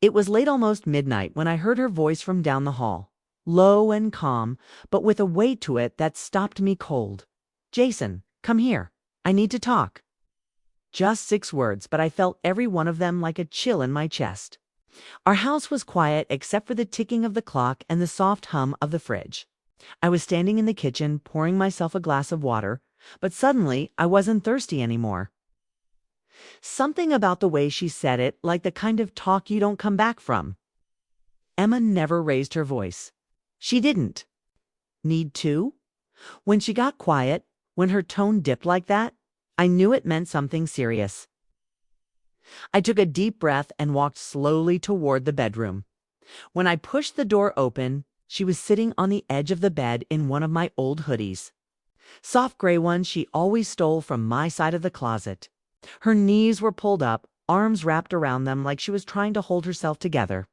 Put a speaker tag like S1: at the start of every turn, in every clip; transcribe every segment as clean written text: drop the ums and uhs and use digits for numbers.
S1: It was late, almost midnight, when I heard her voice from down the hall. Low and calm, but with a weight to it that stopped me cold. "Jason, come here. I need to talk." Just 6 words, but I felt every one of them like a chill in my chest. Our house was quiet except for the ticking of the clock and the soft hum of the fridge. I was standing in the kitchen, pouring myself a glass of water, but suddenly I wasn't thirsty anymore. Something about the way she said it, like the kind of talk you don't come back from. Emma never raised her voice. She didn't. Need to? When she got quiet, when her tone dipped like that, I knew it meant something serious. I took a deep breath and walked slowly toward the bedroom. When I pushed the door open, she was sitting on the edge of the bed in one of my old hoodies. Soft gray ones she always stole from my side of the closet. Her knees were pulled up, arms wrapped around them like she was trying to hold herself together.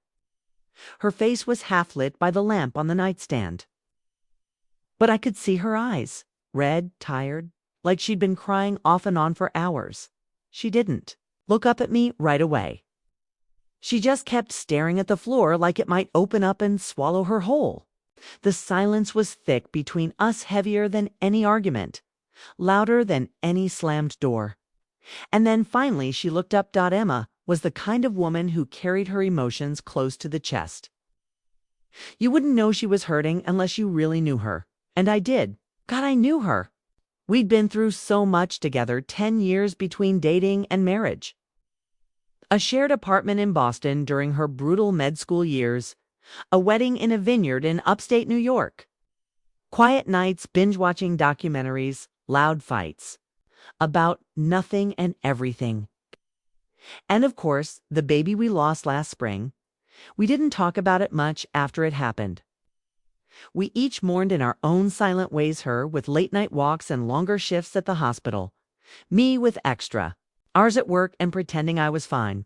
S1: Her face was half lit by the lamp on the nightstand. But I could see her eyes, red, tired, like she'd been crying off and on for hours. She didn't look up at me right away. She just kept staring at the floor like it might open up and swallow her whole. The silence was thick between us, heavier than any argument, louder than any slammed door. And then finally she looked up. Emma was the kind of woman who carried her emotions close to the chest. You wouldn't know she was hurting unless you really knew her. And I did. God, I knew her. We'd been through so much together, 10 years between dating and marriage. A shared apartment in Boston during her brutal med school years. A wedding in a vineyard in upstate New York. Quiet nights binge-watching documentaries, loud fights. About nothing and everything. And of course, the baby we lost last spring. We didn't talk about it much after it happened. We each mourned in our own silent ways, her with late-night walks and longer shifts at the hospital. Me with extra. Ours at work and pretending I was fine.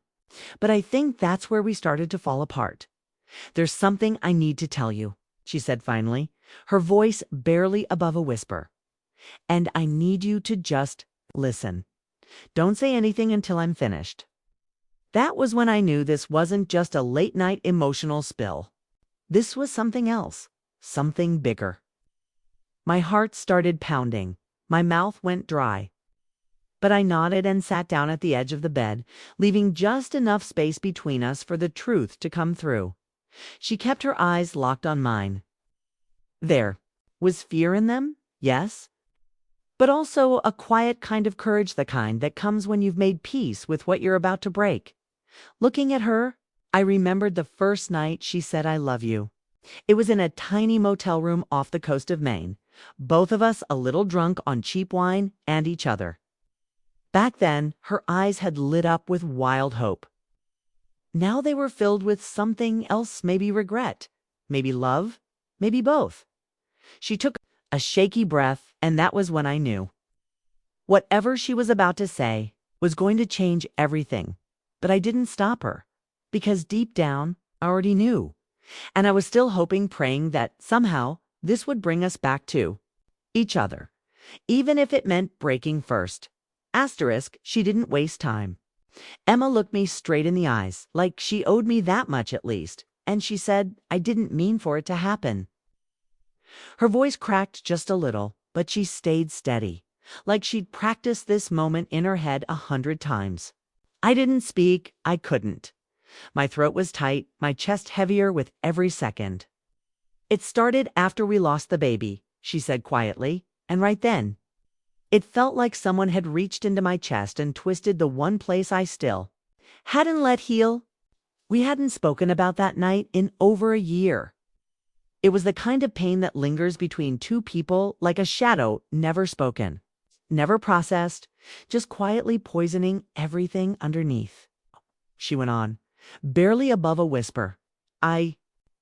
S1: But I think that's where we started to fall apart. "There's something I need to tell you," she said finally, her voice barely above a whisper. "And I need you to just listen. Don't say anything until I'm finished." That was when I knew this wasn't just a late-night emotional spill. This was something else, something bigger. My heart started pounding. My mouth went dry. But I nodded and sat down at the edge of the bed, leaving just enough space between us for the truth to come through. She kept her eyes locked on mine. There was fear in them, yes, but also a quiet kind of courage, the kind that comes when you've made peace with what you're about to break. Looking at her, I remembered the first night she said "I love you." It was in a tiny motel room off the coast of Maine, both of us a little drunk on cheap wine and each other. Back then, her eyes had lit up with wild hope. Now they were filled with something else, maybe regret, maybe love, maybe both. She took a shaky breath, and that was when I knew. Whatever she was about to say was going to change everything. But I didn't stop her, because deep down, I already knew. And I was still hoping, praying that somehow this would bring us back to each other, even if it meant breaking first. Asterisk, she didn't waste time. Emma looked me straight in the eyes, like she owed me that much at least, and she said I didn't mean for it to happen. Her voice cracked just a little, but she stayed steady, like she'd practiced this moment in her head 100 times. I didn't speak, I couldn't. My throat was tight, my chest heavier with every second. "It started after we lost the baby," she said quietly, "and right then, it felt like someone had reached into my chest and twisted the one place I still hadn't let heal. We hadn't spoken about that night in over a year. It was the kind of pain that lingers between two people like a shadow, never spoken, never processed, just quietly poisoning everything underneath." She went on, barely above a whisper. "I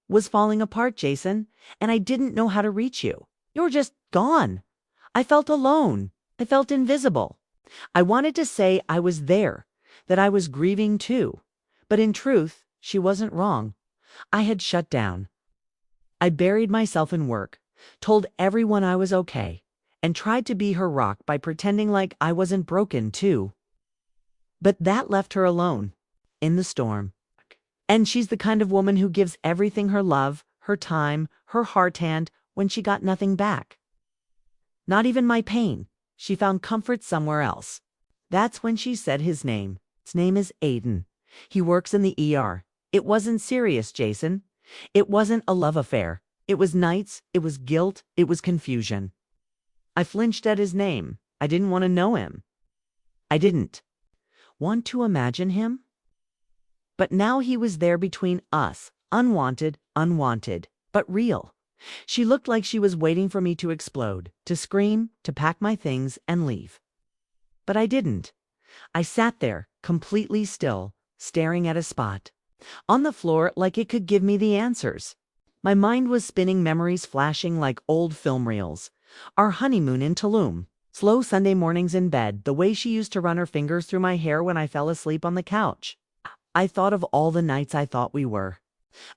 S1: was falling apart, Jason, and I didn't know how to reach you. You were just gone. I felt alone. I felt invisible. I wanted to say I was there, that I was grieving too. But in truth, she wasn't wrong. I had shut down. I buried myself in work, told everyone I was okay, and tried to be her rock by pretending like I wasn't broken too. But that left her alone, in the storm. And she's the kind of woman who gives everything her love, her time, her heart hand when she got nothing back. Not even my pain. She found comfort somewhere else. That's when she said his name. His name is Aiden. He works in the ER. It wasn't serious, Jason. It wasn't a love affair. It was nights, it was guilt, it was confusion. I flinched at his name. I didn't want to know him. I didn't want to imagine him. But now he was there between us, unwanted, but real. She looked like she was waiting for me to explode, to scream, to pack my things and leave. But I didn't. I sat there, completely still, staring at a spot on the floor like it could give me the answers. My mind was spinning, memories flashing like old film reels. Our honeymoon in Tulum, slow Sunday mornings in bed, the way she used to run her fingers through my hair when I fell asleep on the couch. I thought of all the nights I thought we were.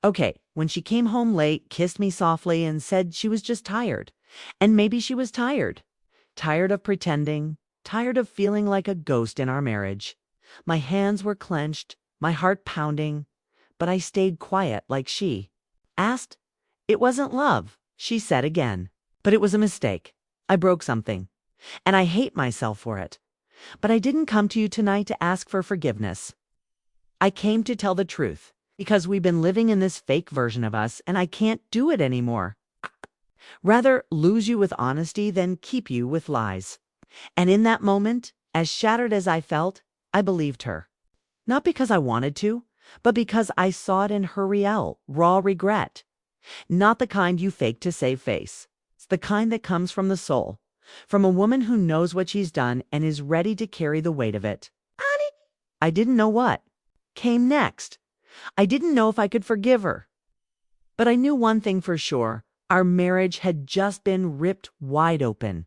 S1: Okay, when she came home late, kissed me softly, and said she was just tired. And maybe she was tired. Tired of pretending, tired of feeling like a ghost in our marriage. My hands were clenched, my heart pounding, but I stayed quiet like she asked. It wasn't love, she said again. But it was a mistake. I broke something. And I hate myself for it. But I didn't come to you tonight to ask for forgiveness. I came to tell the truth, because we've been living in this fake version of us, and I can't do it anymore. Rather lose you with honesty than keep you with lies. And in that moment, as shattered as I felt, I believed her. Not because I wanted to, but because I saw it in her real, raw regret. Not the kind you fake to save face. It's the kind that comes from the soul, from a woman who knows what she's done and is ready to carry the weight of it. I didn't know what came next. I didn't know if I could forgive her. But I knew one thing for sure. Our marriage had just been ripped wide open.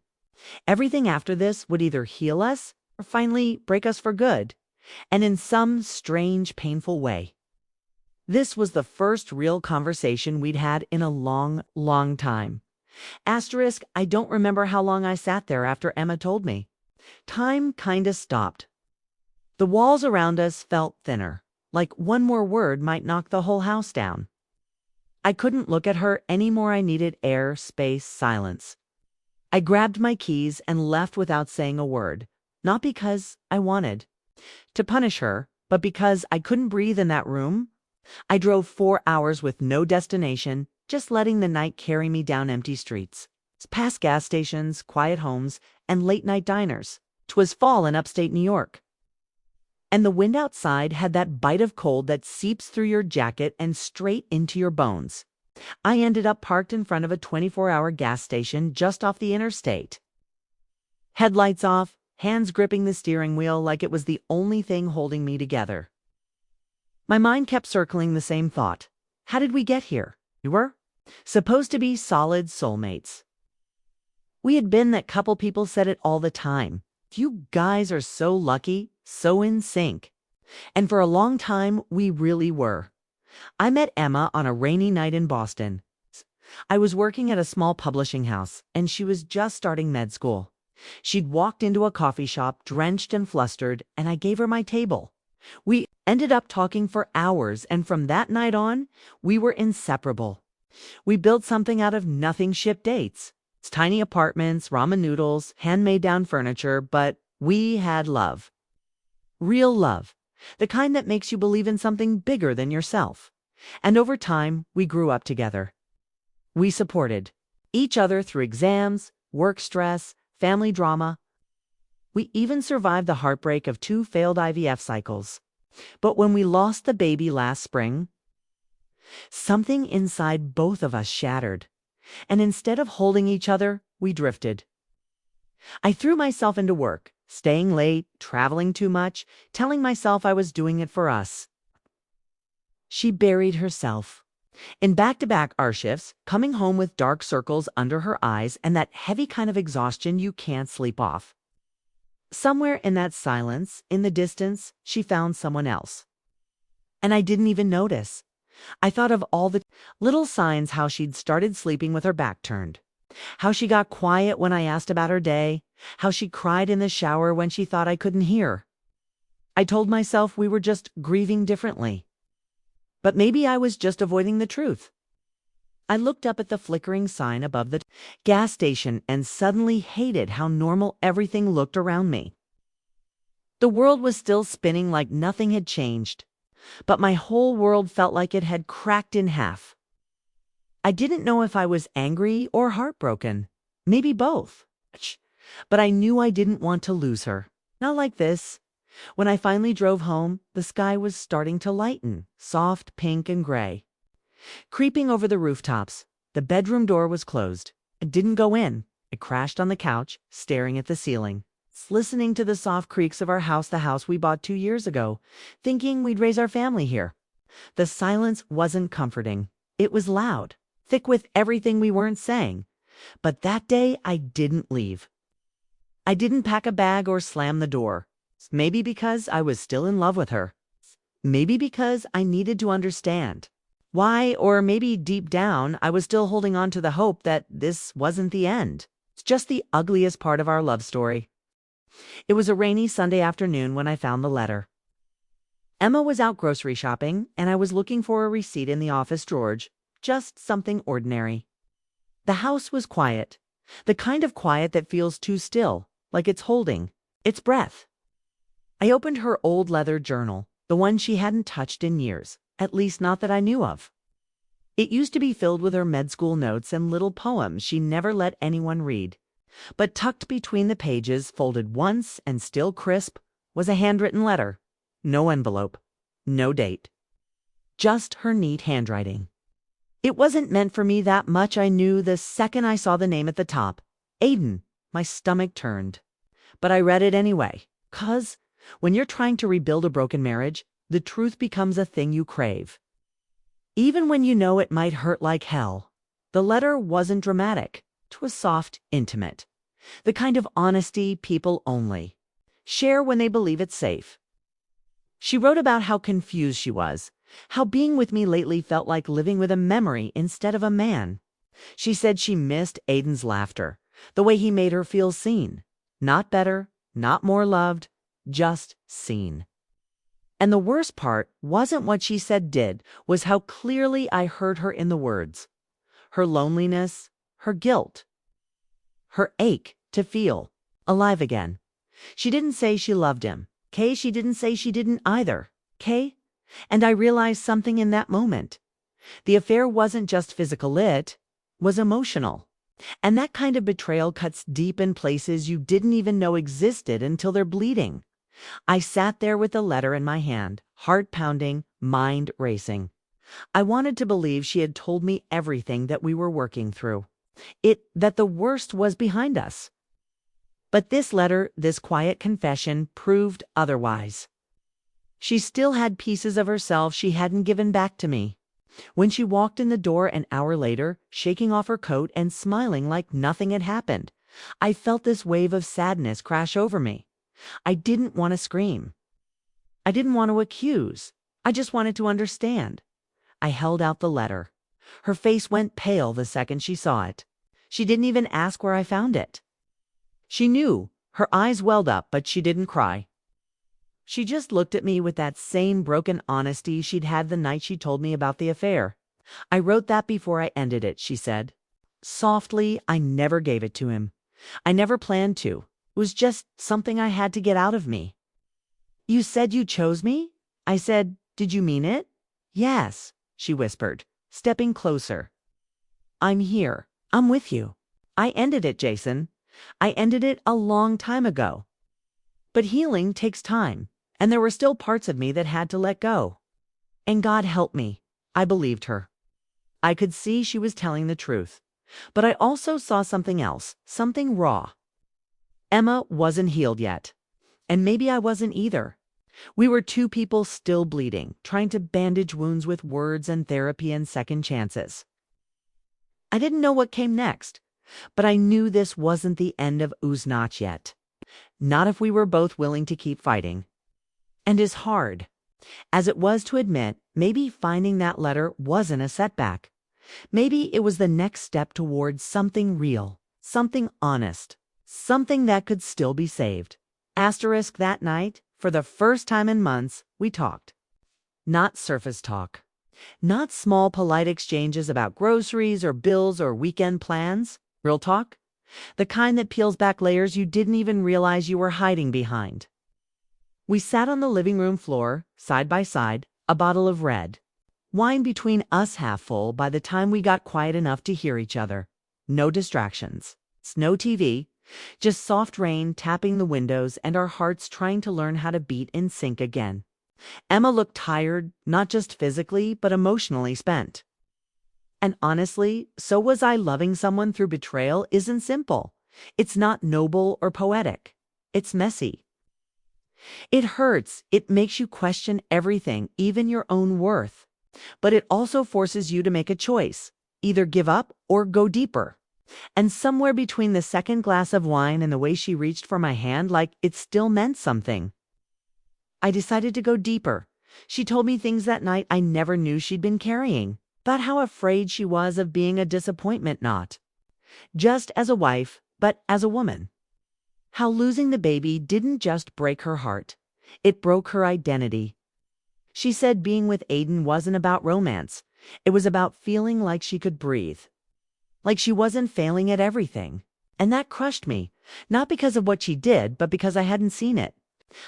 S1: Everything after this would either heal us or finally break us for good, and in some strange, painful way. This was the first real conversation we'd had in a long, long time. Asterisk, I don't remember how long I sat there after Emma told me. Time kinda stopped. The walls around us felt thinner, like one more word might knock the whole house down. I couldn't look at her any more. I needed air, space, silence. I grabbed my keys and left without saying a word, not because I wanted to punish her, but because I couldn't breathe in that room. I drove 4 hours with no destination, just letting the night carry me down empty streets, past gas stations, quiet homes, and late-night diners. 'Twas fall in upstate New York. And the wind outside had that bite of cold that seeps through your jacket and straight into your bones. I ended up parked in front of a 24-hour gas station just off the interstate. Headlights off, hands gripping the steering wheel like it was the only thing holding me together. My mind kept circling the same thought. How did we get here? We were supposed to be solid soulmates. We had been that couple. People said it all the time. You guys are so lucky, so in sync. And for a long time, we really were. I met Emma on a rainy night in Boston. I was working at a small publishing house, and she was just starting med school. She'd walked into a coffee shop, drenched and flustered, and I gave her my table. We ended up talking for hours, and from that night on, we were inseparable. We built something out of nothing, shipped dates. Tiny apartments, ramen noodles, handmade down furniture, but we had love. Real love. The kind that makes you believe in something bigger than yourself. And over time, we grew up together. We supported each other through exams, work stress, family drama. We even survived the heartbreak of 2 failed IVF cycles. But when we lost the baby last spring, something inside both of us shattered. And instead of holding each other, we drifted. I threw myself into work, staying late, traveling too much, telling myself I was doing it for us. She buried herself in back-to-back hour shifts, coming home with dark circles under her eyes and that heavy kind of exhaustion you can't sleep off. Somewhere in that silence, in the distance, she found someone else. And I didn't even notice. I thought of all the little signs, how she'd started sleeping with her back turned, how she got quiet when I asked about her day, how she cried in the shower when she thought I couldn't hear. I told myself we were just grieving differently. But maybe I was just avoiding the truth. I looked up at the flickering sign above the gas station and suddenly hated how normal everything looked around me. The world was still spinning like nothing had changed, but my whole world felt like it had cracked in half. I didn't know if I was angry or heartbroken, maybe both. But I knew I didn't want to lose her. Not like this. When I finally drove home, the sky was starting to lighten, soft pink and gray. Creeping over the rooftops, the bedroom door was closed. I didn't go in. I crashed on the couch, staring at the ceiling, listening to the soft creaks of our house, the house we bought 2 years ago, thinking we'd raise our family here. The silence wasn't comforting. It was loud, thick with everything we weren't saying. But that day, I didn't leave. I didn't pack a bag or slam the door. Maybe because I was still in love with her. Maybe because I needed to understand. Why, or maybe deep down, I was still holding on to the hope that this wasn't the end. It's just the ugliest part of our love story. It was a rainy Sunday afternoon when I found the letter. Emma was out grocery shopping, and I was looking for a receipt in the office drawer, just something ordinary. The house was quiet, the kind of quiet that feels too still, like it's holding its breath. I opened her old leather journal, the one she hadn't touched in years, at least not that I knew of. It used to be filled with her med school notes and little poems she never let anyone read. But tucked between the pages, folded once and still crisp, was a handwritten letter. No envelope, no date. Just her neat handwriting. It wasn't meant for me, that much I knew the second I saw the name at the top. Aiden. My stomach turned. But I read it anyway, 'cause when you're trying to rebuild a broken marriage, the truth becomes a thing you crave. Even when you know it might hurt like hell. The letter wasn't dramatic. 'Twas soft, intimate. The kind of honesty people only share when they believe it's safe. She wrote about how confused she was, how being with me lately felt like living with a memory instead of a man. She said she missed Aiden's laughter, the way he made her feel seen. Not better, not more loved, just seen. And the worst part wasn't what she said was how clearly I heard her in the words. Her loneliness, her guilt, her ache to feel alive again. She didn't say she loved him. She didn't say she didn't either. And I realized something in that moment. The affair wasn't just physical, it was emotional. And that kind of betrayal cuts deep in places you didn't even know existed until they're bleeding. I sat there with the letter in my hand, heart pounding, mind racing. I wanted to believe she had told me everything that we were working through. That the worst was behind us. But this letter, this quiet confession, proved otherwise. She still had pieces of herself she hadn't given back to me. When she walked in the door an hour later, shaking off her coat and smiling like nothing had happened, I felt this wave of sadness crash over me. I didn't want to scream. I didn't want to accuse. I just wanted to understand. I held out the letter. Her face went pale the second she saw it. She didn't even ask where I found it. She knew. Her eyes welled up, but she didn't cry. She just looked at me with that same broken honesty she'd had the night she told me about the affair. I wrote that before I ended it, she said. Softly, I never gave it to him. I never planned to. It was just something I had to get out of me. You said you chose me? I said, did you mean it? Yes, she whispered, stepping closer. I'm here. I'm with you. I ended it, Jason. I ended it a long time ago. But healing takes time, and there were still parts of me that had to let go. And God help me. I believed her. I could see she was telling the truth. But I also saw something else, something raw. Emma wasn't healed yet. And maybe I wasn't either. We were two people still bleeding, trying to bandage wounds with words and therapy and second chances. I didn't know what came next, but I knew this wasn't the end of Uznach yet. Not if we were both willing to keep fighting. And as hard as it was to admit, maybe finding that letter wasn't a setback. Maybe it was the next step towards something real, something honest, something that could still be saved. Asterisk, that night, for the first time in months, we talked. Not surface talk. Not small polite exchanges about groceries or bills or weekend plans. Real talk. The kind that peels back layers you didn't even realize you were hiding behind. We sat on the living room floor, side by side, a bottle of red wine between us half full by the time we got quiet enough to hear each other. No distractions. No TV. Just soft rain tapping the windows and our hearts trying to learn how to beat in sync again. Emma looked tired, not just physically, but emotionally spent. And honestly, so was I. Loving someone through betrayal isn't simple. It's not noble or poetic. It's messy. It hurts. It makes you question everything, even your own worth. But it also forces you to make a choice. Either give up or go deeper. And somewhere between the second glass of wine and the way she reached for my hand, like it still meant something, I decided to go deeper. She told me things that night I never knew she'd been carrying. About how afraid she was of being a disappointment, not just as a wife, but as a woman. How losing the baby didn't just break her heart, it broke her identity. She said being with Aiden wasn't about romance. It was about feeling like she could breathe. Like she wasn't failing at everything. And that crushed me, not because of what she did, but because I hadn't seen it.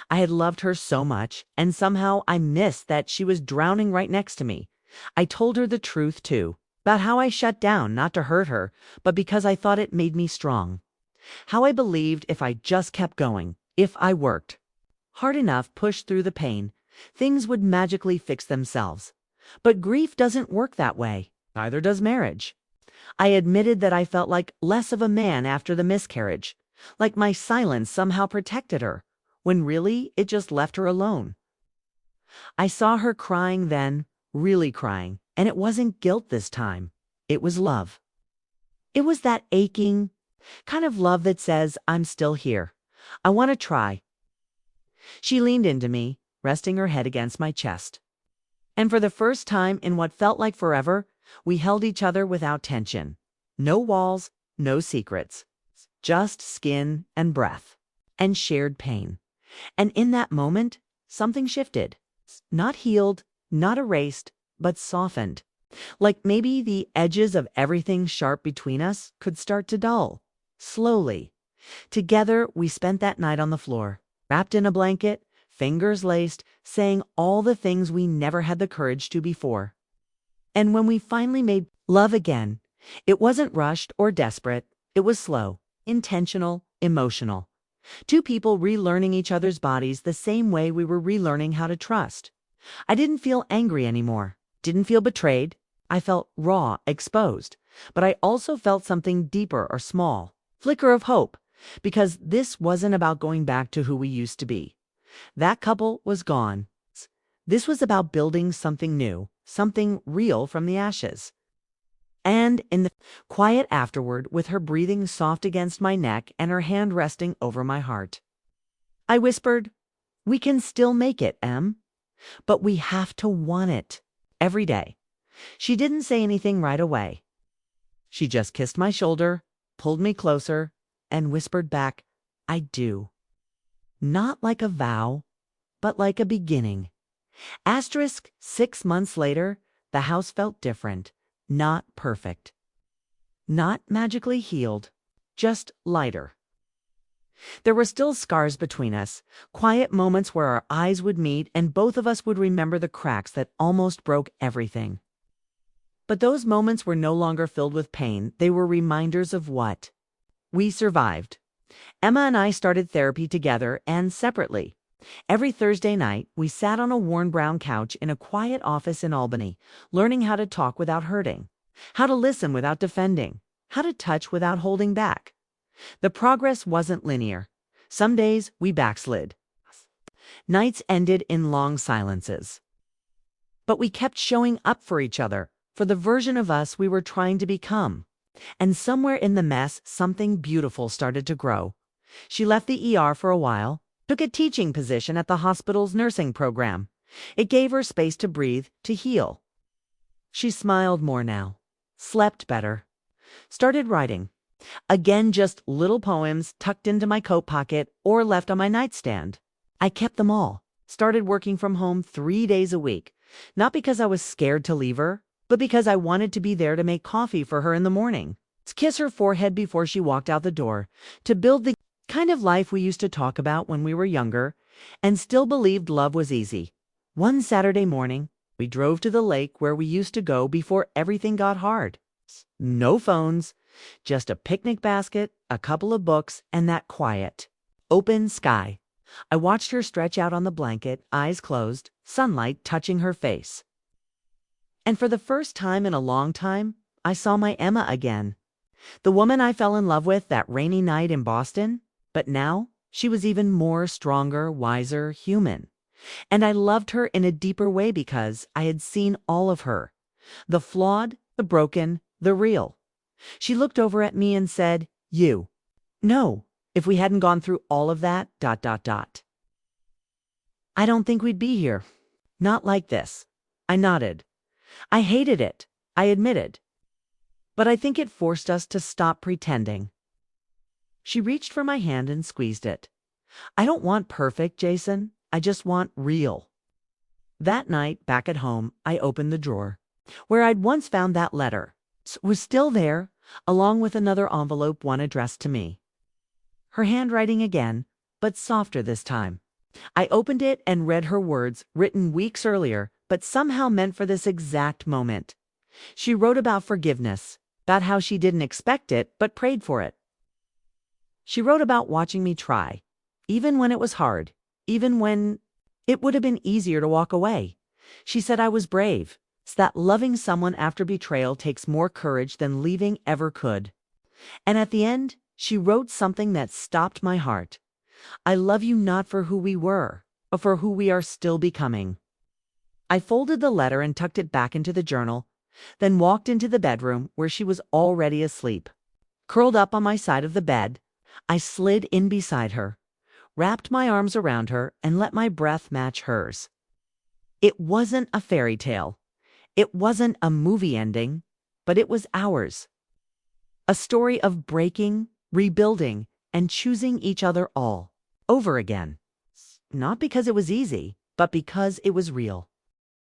S1: I had loved her so much, and somehow I missed that she was drowning right next to me. I told her the truth, too, about how I shut down, not to hurt her, but because I thought it made me strong. How I believed if I just kept going, if I worked hard enough, pushed through the pain, things would magically fix themselves. But grief doesn't work that way. Neither does marriage. I admitted that I felt like less of a man after the miscarriage, like my silence somehow protected her, when really it just left her alone. I saw her crying then, really crying, and it wasn't guilt this time. It was love. It was that aching kind of love that says, I'm still here. I want to try. She leaned into me, resting her head against my chest. And for the first time in what felt like forever, we held each other without tension. No walls, no secrets. Just skin and breath. And shared pain. And in that moment, something shifted. Not healed, not erased, but softened. Like maybe the edges of everything sharp between us could start to dull. Slowly. Together, we spent that night on the floor, wrapped in a blanket, fingers laced, saying all the things we never had the courage to before. And when we finally made love again, it wasn't rushed or desperate. It was slow, intentional, emotional. Two people relearning each other's bodies the same way we were relearning how to trust. I didn't feel angry anymore. Didn't feel betrayed. I felt raw, exposed. But I also felt something deeper or small. Flicker of hope. Because this wasn't about going back to who we used to be. That couple was gone. This was about building something new, something real from the ashes. And in the quiet afterward, with her breathing soft against my neck and her hand resting over my heart, I whispered, we can still make it, Em. But we have to want it. Every day. She didn't say anything right away. She just kissed my shoulder, pulled me closer, and whispered back, I do. Not like a vow, but like a beginning. 6 months later, the house felt different. Not perfect. Not magically healed. Just lighter. There were still scars between us, quiet moments where our eyes would meet and both of us would remember the cracks that almost broke everything. But those moments were no longer filled with pain. They were reminders of what? We survived. Emma and I started therapy together and separately. Every Thursday night, we sat on a worn brown couch in a quiet office in Albany, learning how to talk without hurting, how to listen without defending, how to touch without holding back. The progress wasn't linear. Some days we backslid. Nights ended in long silences. But we kept showing up for each other, for the version of us we were trying to become. And somewhere in the mess, something beautiful started to grow. She left the ER for a while, took a teaching position at the hospital's nursing program. It gave her space to breathe, to heal. She smiled more now, slept better, started writing. Again, just little poems tucked into my coat pocket or left on my nightstand. I kept them all, started working from home 3 days a week, Not because I was scared to leave her, but because I wanted to be there to make coffee for her in the morning, to kiss her forehead before she walked out the door, to build the kind of life we used to talk about when we were younger and still believed love was easy. One Saturday morning, we drove to the lake where we used to go before everything got hard. No phones, just a picnic basket, a couple of books, and that quiet, open sky. I watched her stretch out on the blanket, eyes closed, sunlight touching her face. And for the first time in a long time, I saw my Emma again. The woman I fell in love with that rainy night in Boston, but now she was even more stronger, wiser, human. And I loved her in a deeper way because I had seen all of her. The flawed, the broken, the real. She looked over at me and said, "You." No, if we hadn't gone through all of that, ... I don't think we'd be here. Not like this. I nodded. I hated it, I admitted. But I think it forced us to stop pretending. She reached for my hand and squeezed it. I don't want perfect, Jason. I just want real. That night, back at home, I opened the drawer. Where I'd once found that letter was still there, along with another envelope, one addressed to me. Her handwriting again, but softer this time. I opened it and read her words, written weeks earlier, but somehow meant for this exact moment. She wrote about forgiveness, about how she didn't expect it, but prayed for it. She wrote about watching me try, even when it was hard, even when it would have been easier to walk away. She said I was brave, that loving someone after betrayal takes more courage than leaving ever could. And at the end, she wrote something that stopped my heart. I love you not for who we were, but for who we are still becoming. I folded the letter and tucked it back into the journal, then walked into the bedroom where she was already asleep. Curled up on my side of the bed, I slid in beside her, wrapped my arms around her, and let my breath match hers. It wasn't a fairy tale. It wasn't a movie ending, but it was ours. A story of breaking, rebuilding, and choosing each other all over again. Not because it was easy, but because it was real.